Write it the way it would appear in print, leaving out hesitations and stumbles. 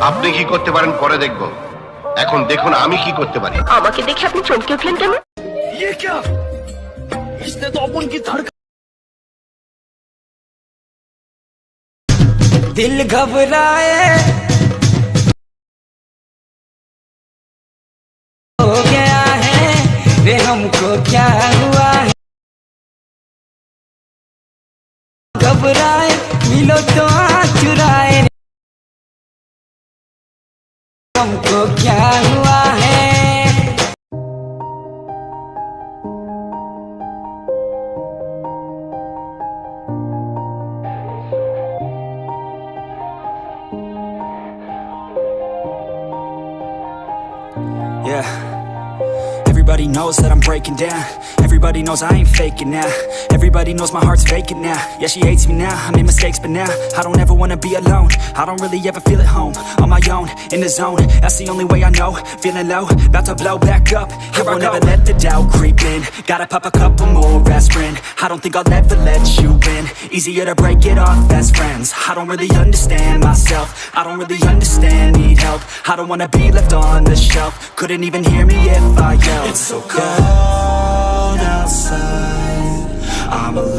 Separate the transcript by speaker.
Speaker 1: আপনি কি করতে পারেন পরে দেখব, এখন দেখুন আমি কি করতে পারি।
Speaker 2: আমাকে দেখে আপনি চমকে উঠলেন কেন?
Speaker 3: ये क्या? इसने तो अपन की धड़कन
Speaker 4: दिल घबराए हो गया है रे हमको क्या हुआ है घबराए मिलो तो आँख चुराए हमको क्या हुआ है
Speaker 5: Yeah. Everybody knows that I'm breaking down. Everybody knows I ain't faking now. Everybody knows my heart's vacant now. Yeah, she hates me now, I made mistakes but now I don't ever wanna be alone. I don't really ever feel at home. On my own, in the zone, that's the only way I know. Feeling low, about to blow back up. Here I won't ever let the doubt creep in. Gotta pop a couple more aspirin. I don't think I'll ever let you in. Easier to break it off best friends. I don't really understand myself. I don't really understand, need help. I don't wanna be left on the shelf. Couldn't even hear me if I yelled. It's so cold outside, I'm alone.